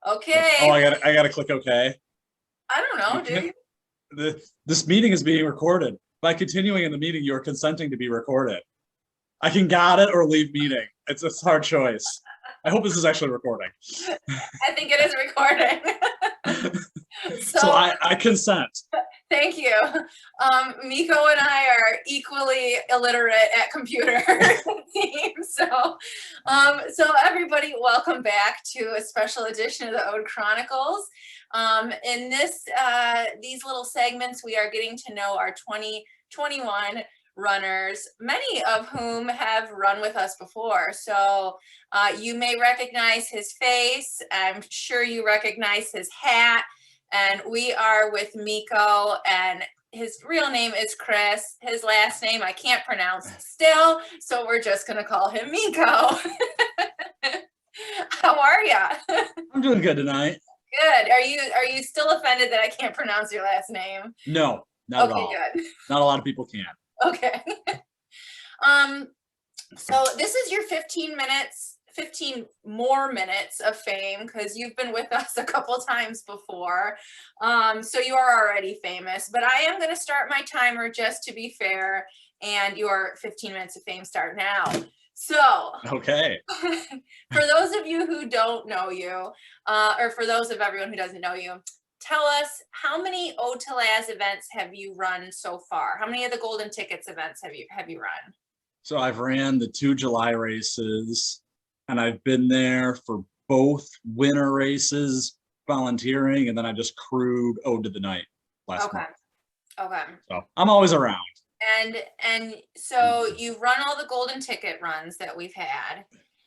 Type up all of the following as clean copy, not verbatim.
Okay. Oh, I gotta click OK. I don't know, do you? This meeting is being recorded. By continuing in the meeting, you are consenting to be recorded. I can got it or leave meeting. It's a hard choice. I hope this is actually recording. I think it is recording. So I consent. Thank you. Miko and I are equally illiterate at computer teams. So everybody, welcome back to a special edition of the Ode Chronicles. In these little segments, we are getting to know our 2021 runners, many of whom have run with us before. So you may recognize his face. I'm sure you recognize his hat. And we are with Miko, and his real name is Chris. His last name I can't pronounce still, so we're just gonna call him Miko. How are ya? I'm doing good tonight. Good. Are you still offended that I can't pronounce your last name? No, not at all. Okay, good. Not a lot of people can. Okay. So this is your 15 more minutes of fame, because you've been with us a couple times before. So you are already famous, but I am going to start my timer just to be fair, and your 15 minutes of fame start now. So, okay. For those of you who don't know you, or for those of everyone who doesn't know you, tell us, how many Ode to Laz events have you run so far? How many of the Golden Tickets events have you run? So I've ran the 2 July races, and I've been there for both winter races, volunteering, and then I just crewed Ode to the Night last month. Okay. So I'm always around. And so you've run all the Golden Ticket runs that we've had.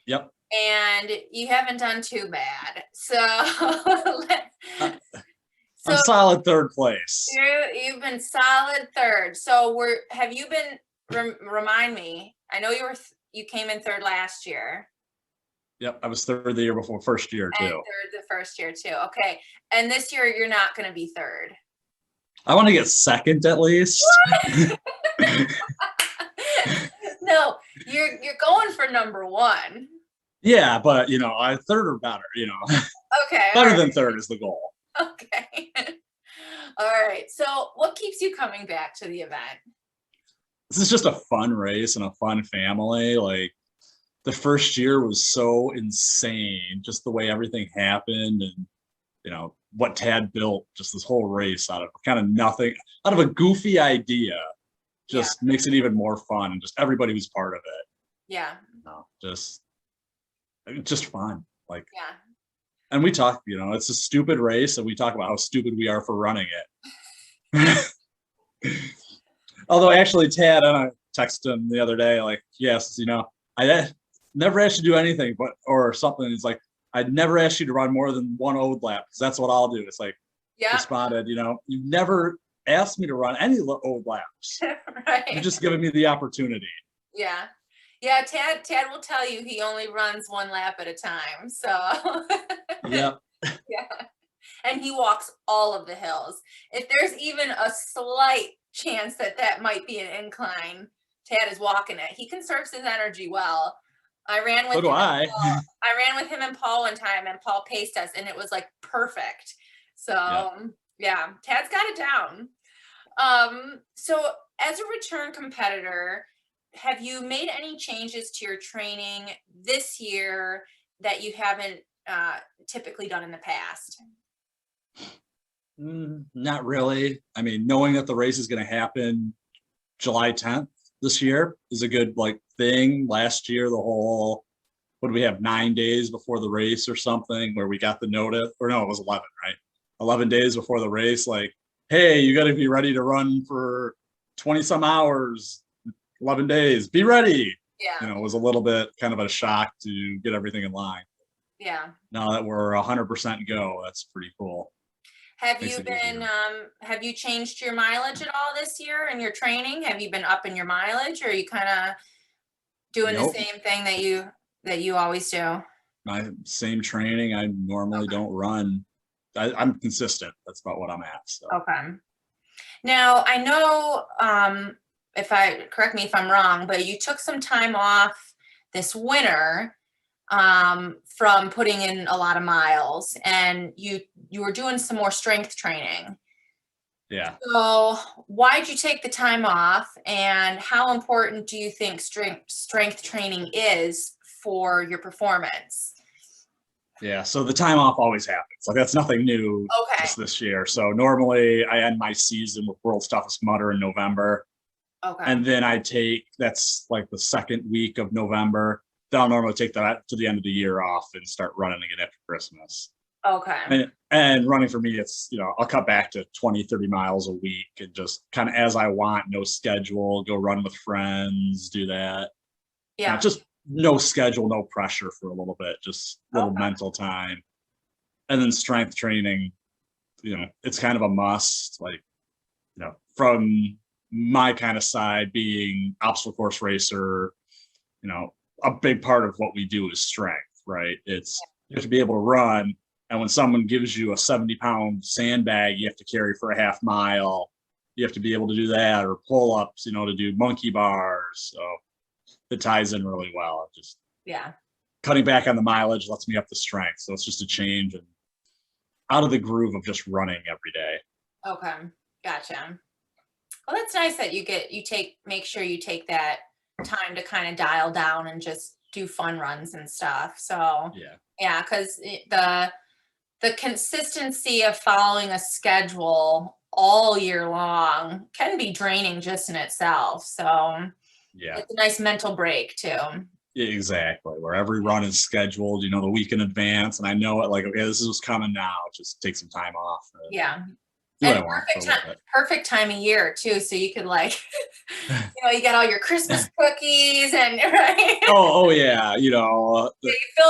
Yep. And you haven't done too bad. So I'm solid third place. You've been solid third. So have you been, remind me, I know you came in third last year. Yep, I was third the year before, first year too. And third the first year too. Okay. And this year you're not going to be third. I want to get second at least. No, you're going for number one. Yeah, but I third or better, Okay. Better than third is the goal. Okay. All right. So what keeps you coming back to the event? This is just a fun race and a fun family. Like, the first year was so insane, just the way everything happened, and what Tad built, just this whole race out of kind of nothing, out of a goofy idea, just makes it even more fun, and just everybody who's part of it. Yeah. Just fun. Like, yeah. And we talk, it's a stupid race, and we talk about how stupid we are for running it. Although actually Tad, and I texted him the other day, like, yes, I never asked you to do anything, or something. He's like, I'd never asked you to run more than one Ode lap, because that's what I'll do. It's like, responded, you've never asked me to run any Ode laps. Right. You've just given me the opportunity. Yeah. Yeah, Tad will tell you he only runs one lap at a time. So yeah. Yeah. And he walks all of the hills. If there's even a slight chance that might be an incline, Tad is walking it. He conserves his energy well. I ran with I ran with him and Paul one time, and Paul paced us, and it was like perfect. So yeah, Tad's got it down. So as a return competitor, have you made any changes to your training this year that you haven't typically done in the past? Not really. I mean, knowing that the race is going to happen July 10th this year is a good thing. Last year, the whole, what do we have, 9 days before the race or something, where we got the notice, or no, it was 11, right? 11 days before the race, like, hey, you got to be ready to run for 20 some hours, 11 days, be ready. Yeah. It was a little bit kind of a shock to get everything in line. Yeah. Now that we're 100% go, that's pretty cool. Have you changed your mileage at all this year in your training? Have you been upping your mileage, or are you kind of doing the same thing that you always do? My same training. I normally don't run. I'm consistent. That's about what I'm at. So. Okay. Now I know, correct me if I'm wrong, but you took some time off this winter. from putting in a lot of miles, and you were doing some more strength training. Yeah. So why'd you take the time off, and how important do you think strength training is for your performance? Yeah. So the time off always happens. Like that's nothing new Okay. just this year. So normally I end my season with World's Toughest Mudder in November. Okay. And then that's like the second week of November. Then I'll normally take that to the end of the year off and start running again after Christmas. Okay. And running for me, it's, I'll cut back to 20, 30 miles a week and just kind of as I want, no schedule, go run with friends, do that. Yeah. Just no schedule, no pressure for a little bit, just a little mental time. And then strength training, it's kind of a must, like, from my kind of side being obstacle course racer, a big part of what we do is strength, right? It's you have to be able to run. And when someone gives you a 70-pound sandbag you have to carry for a half mile, you have to be able to do that, or pull-ups, to do monkey bars. So it ties in really well. Just cutting back on the mileage lets me up the strength. So it's just a change and out of the groove of just running every day. Okay. Gotcha. Well, that's nice that make sure you take that time to kind of dial down and just do fun runs and stuff. So yeah, because the consistency of following a schedule all year long can be draining just in itself. So it's a nice mental break too. Yeah, exactly. Where every run is scheduled, the week in advance, and I know it. Like, okay, this is what's coming now. Just take some time off. And perfect time of year too, so you could you got all your Christmas cookies and right. Oh yeah, the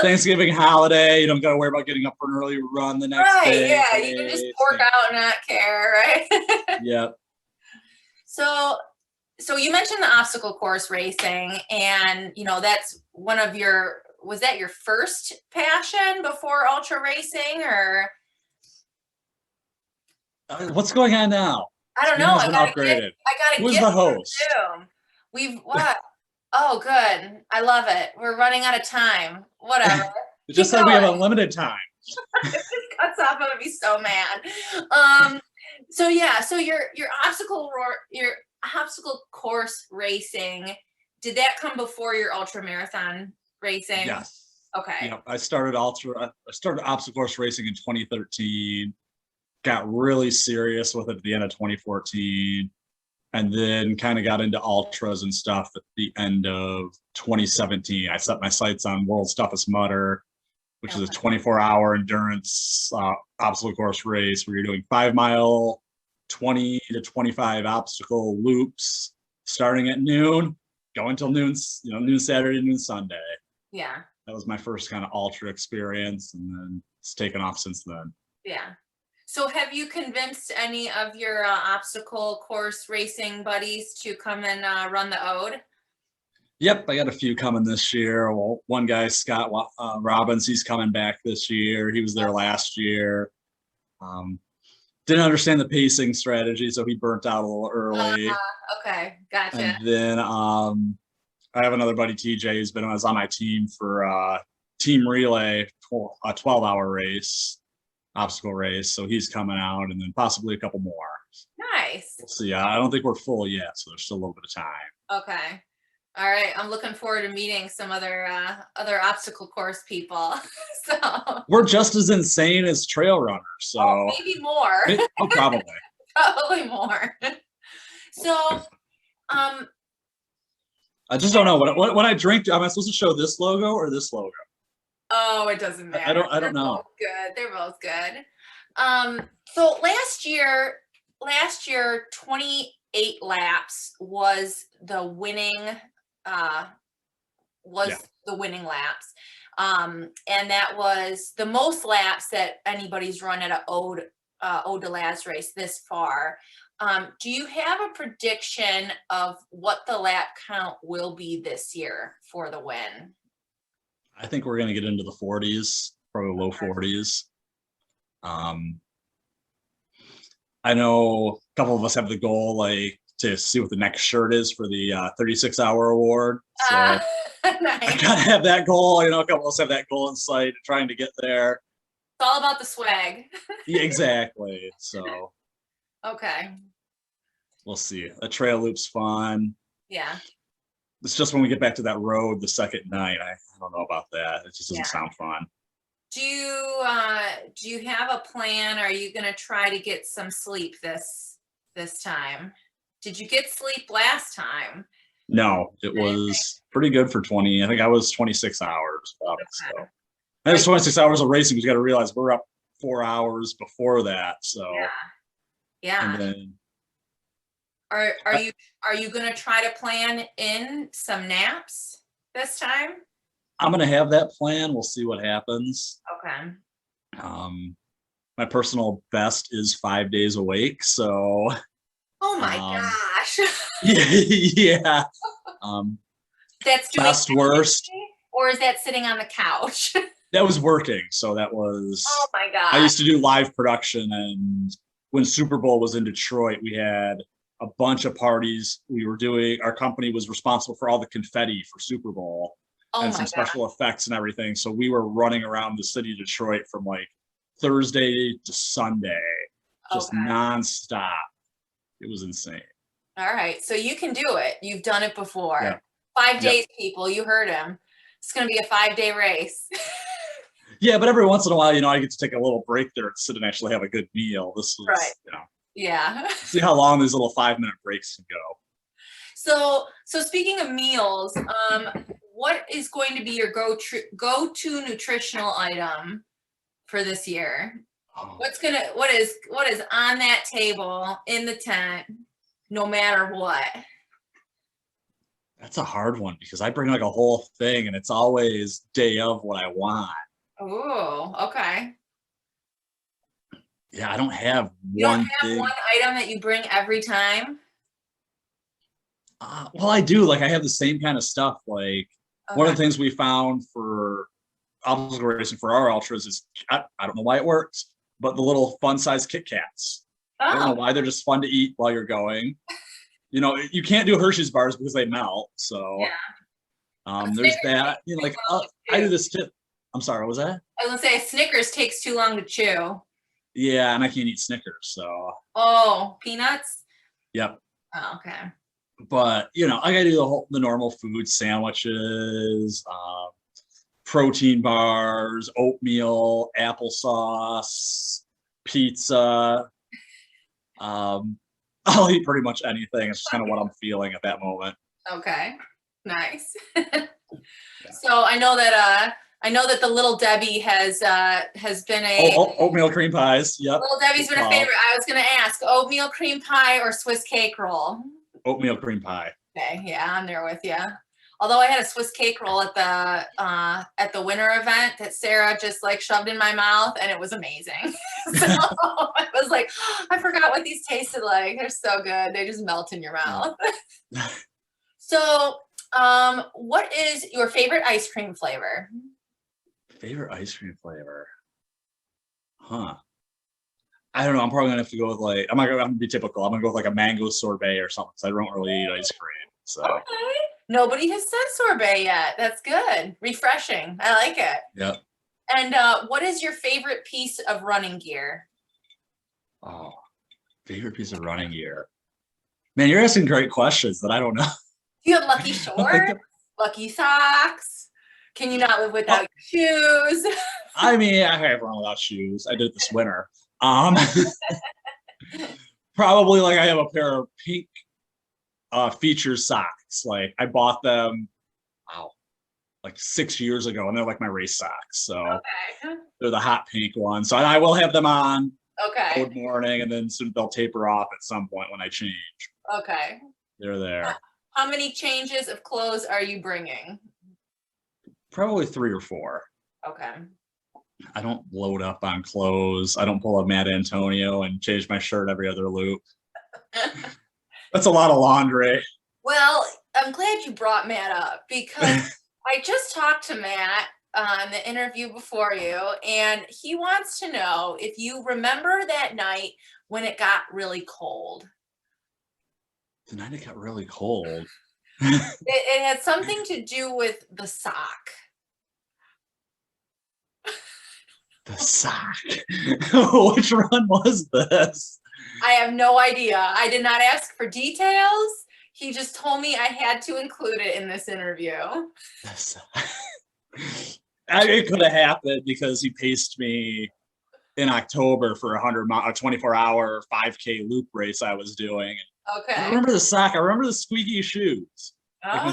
Thanksgiving holiday. You don't got to worry about getting up for an early run the next day. Yeah, you can just work out and not care, right? Yep. So you mentioned the obstacle course racing, and that's was that your first passion before ultra racing, or? What's going on now? I don't know. I gotta upgraded. Who's the host? What? Oh, good. I love it. We're running out of time. Whatever. It just said we have unlimited time. If this cuts off, I'm gonna be so mad. So your obstacle course racing, did that come before your ultra marathon racing? Yes. Okay. Yep. I started obstacle course racing in 2013. Got really serious with it at the end of 2014, and then kind of got into ultras and stuff at the end of 2017. I set my sights on World's Toughest Mudder, which is a 24-hour endurance obstacle course race where you're doing 5-mile, 20 to 25 obstacle loops, starting at noon, going till noon, noon Saturday, noon Sunday. Yeah. That was my first kind of ultra experience, and then it's taken off since then. Yeah. So have you convinced any of your obstacle course racing buddies to come and run the Ode? Yep, I got a few coming this year. Well, one guy, Scott Robbins, he's coming back this year. He was there last year. Didn't understand the pacing strategy, so he burnt out a little early. Okay, gotcha. And then I have another buddy, TJ, who's was on my team for team relay, a 12-hour race. Obstacle race, so he's coming out, and then possibly a couple more. Nice. We'll see. I don't think we're full yet, so there's still a little bit of time. Okay. All right. I'm looking forward to meeting some other obstacle course people. So we're just as insane as trail runners. So maybe more. Probably. Probably more. So I just don't know when I drink. Am I supposed to show this logo or this logo? Oh, it doesn't matter. I don't know. Good. They're both good. So last year, 28 laps was the winning laps. And that was the most laps that anybody's run at an Ode de Laz race this far. Do you have a prediction of what the lap count will be this year for the win? I think we're going to get into the 40s, probably low 40s. I know a couple of us have the goal, like to see what the next shirt is for the 36-hour award. So Nice. I gotta have that goal. A couple of us have that goal in sight, trying to get there. It's all about the swag. Yeah, exactly. So Okay. we'll see. The trail loop's fun. Yeah. It's just when we get back to that road the second night, I don't know about that. It just doesn't sound fun. Do you have a plan? Are you gonna try to get some sleep this time? Did you get sleep last time? No, it was pretty good for 20. I think I was 26 hours about it. So that was 26 hours of racing. You got to realize we're up 4 hours before that. So yeah. And then Are you gonna try to plan in some naps this time? I'm gonna have that plan. We'll see what happens. Okay. My personal best is 5 days awake. So Oh my gosh. yeah. That's doing best worst. Or is that sitting on the couch? That was working. So that was. Oh my god. I used to do live production, and when Super Bowl was in Detroit, we had a bunch of parties we were doing. Our company was responsible for all the confetti for Super Bowl and some special effects and everything. So we were running around the city of Detroit from like Thursday to Sunday, just nonstop. It was insane. All right. So you can do it. You've done it before. Yeah. 5 days, people. You heard him. It's going to be a 5-day race. Yeah, but every once in a while, I get to take a little break there and sit and actually have a good meal. This was, Yeah. See how long these little 5-minute breaks can go. So speaking of meals, what is going to be your go-to nutritional item for this year? What is on that table in the tent, no matter what? That's a hard one because I bring like a whole thing, and it's always day of what I want. Oh, okay. Yeah, I don't have You one don't have thing. one item that you bring every time? Well, I do. Like I have the same kind of stuff. Like one of the things we found for obstacle racing for our ultras is I don't know why it works, but the little fun size Kit Kats. I don't know why they're just fun to eat while you're going. You can't do Hershey's bars because they melt. So there's that. I do this tip. I'm sorry, what was that? I was gonna say Snickers takes too long to chew. Yeah, and I can't eat Snickers, so. Oh, peanuts? Yep. Oh, okay. But I gotta do the normal food, sandwiches, protein bars, oatmeal, applesauce, pizza. I'll eat pretty much anything. It's just kind of what I'm feeling at that moment. Okay, nice. So I know that the Little Debbie has been a oatmeal cream pies. Yep. Little Debbie's been a favorite. I was gonna ask oatmeal cream pie or Swiss cake roll. Oatmeal cream pie. Okay, yeah, I'm there with you. Although I had a Swiss cake roll at the winter event that Sarah just like shoved in my mouth, and it was amazing. So I was like, I forgot what these tasted like. They're so good. They just melt in your mouth. So, what is your favorite ice cream flavor? Favorite ice cream flavor? Huh. I don't know. I'm probably gonna have to go with like I'm gonna be typical. I'm gonna go with like a mango sorbet or something because I don't really eat ice cream. So okay. Nobody has said sorbet yet. That's good. Refreshing. I like it. Yep. And what is your favorite piece of running gear? Oh, favorite piece of running gear. Man, you're asking great questions that I don't know. Do you have lucky shorts? Lucky socks? Can you not live without your shoes? I mean, I have run without shoes. I did it this winter. Probably like I have a pair of pink feature socks. Like I bought them, like 6 years ago, and they're like my race socks. So they're the hot pink ones. So I will have them on good morning, and then soon they'll taper off at some point when I change. Okay. They're there. How many changes of clothes are you bringing? Probably 3 or 4. Okay. I don't load up on clothes. I don't pull a Matt Antonio and change my shirt every other loop. That's a lot of laundry. Well, I'm glad you brought Matt up because I just talked to Matt on the interview before you, and he wants to know if you remember that night when it got really cold. The night it got really cold. It had something to do with the sock. The sock. Which run was this? I have no idea. I did not ask for details. He just told me I had to include it in this interview. The sock. It could have happened because he paced me in October for a 24-hour 5K loop race I was doing. Okay. I remember the sock. I remember the squeaky shoes. Oh.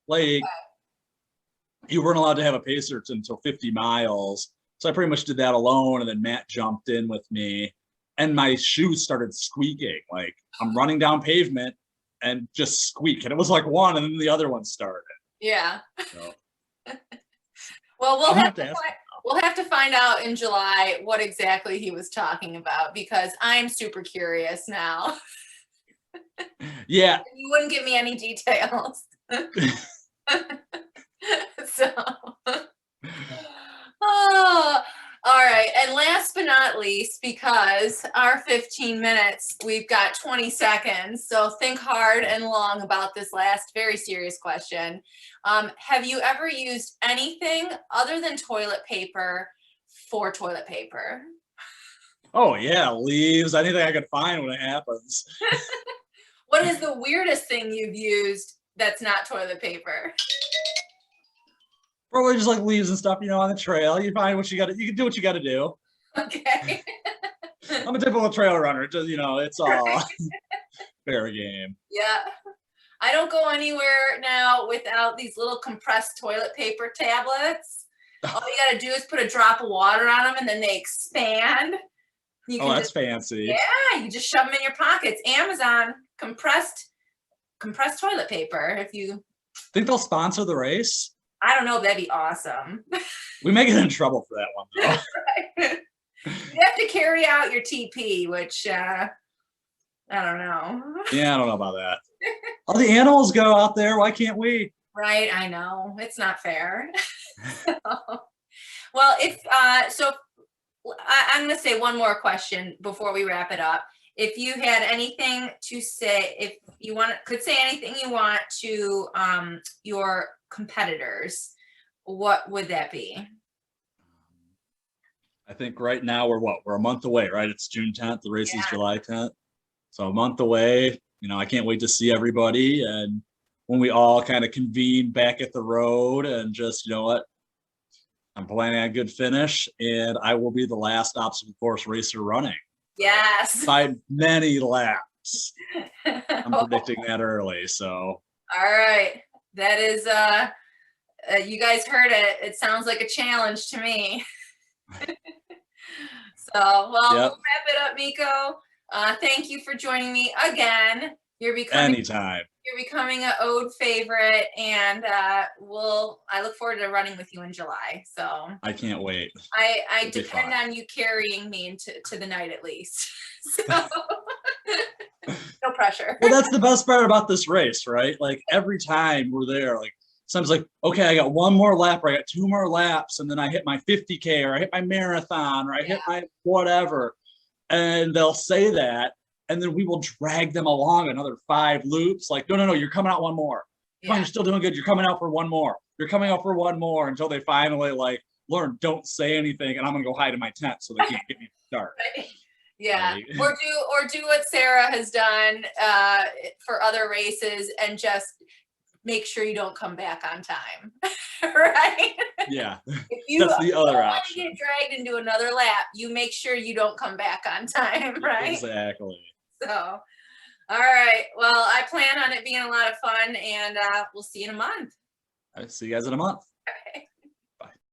Like you weren't allowed to have a pacer until 50 miles. So I pretty much did that alone. And then Matt jumped in with me and my shoes started squeaking. Like I'm running down pavement and just squeak. And it was like one and then the other one started. Yeah. So, well, we'll have to find out in July what exactly he was talking about because I'm super curious now. yeah. You wouldn't give me any details. So, oh, all right. And last but not least, because our 15 minutes, we've got 20 seconds. So think hard and long about this last very serious question. Have you ever used anything other than toilet paper for toilet paper? Oh yeah, leaves, anything I could find when it happens. What is the weirdest thing you've used that's not toilet paper? Probably just like leaves and stuff, on the trail. You find what you got to, you can do what you got to do. Okay. I'm a typical trail runner. Just, it's all fair game. Yeah. I don't go anywhere now without these little compressed toilet paper tablets. All you got to do is put a drop of water on them and then they expand. That's fancy. Yeah, you just shove them in your pockets. Amazon compressed toilet paper. If you think they'll sponsor the race, I don't know. That'd be awesome. We may get in trouble for that one though. Right. You have to carry out your TP, which I don't know. Yeah, I don't know about that. All the animals go out there. Why can't we? Right, I know. It's not fair. Well, I'm going to say one more question before we wrap it up. If you had anything to say, if you could say anything you want to your competitors, what would that be? I think right now we're a month away, right? It's June 10th. The race is July 10th. So a month away. I can't wait to see everybody. And when we all kind of convene back at the road and just, what? I'm planning on a good finish and I will be the last obstacle course racer running. Yes. By many laps. I'm predicting that early, so. All right. That is, you guys heard it. It sounds like a challenge to me. So, well, We'll wrap it up, Miko. Thank you for joining me again. Anytime. You're becoming an Ode favorite, and I look forward to running with you in July. So I can't wait. I depend on you carrying me into the night at least. So no pressure. Well, that's the best part about this race, right? Like every time we're there, like someone's like, okay, I got one more lap, or I got two more laps, and then I hit my 50K, or I hit my marathon, or I hit my whatever, and they'll say that. And then we will drag them along another 5 loops. Like, no, you're coming out one more. Come on, you're still doing good. You're coming out for one more. You're coming out for one more until they finally learn, don't say anything. And I'm going to go hide in my tent so they can't get me to start. Yeah. Or do what Sarah has done for other races and just make sure you don't come back on time. Right? Yeah. That's the other option. If you get dragged into another lap, you make sure you don't come back on time, right? Exactly. So, all right. Well, I plan on it being a lot of fun, and we'll see you in a month. All right, see you guys in a month.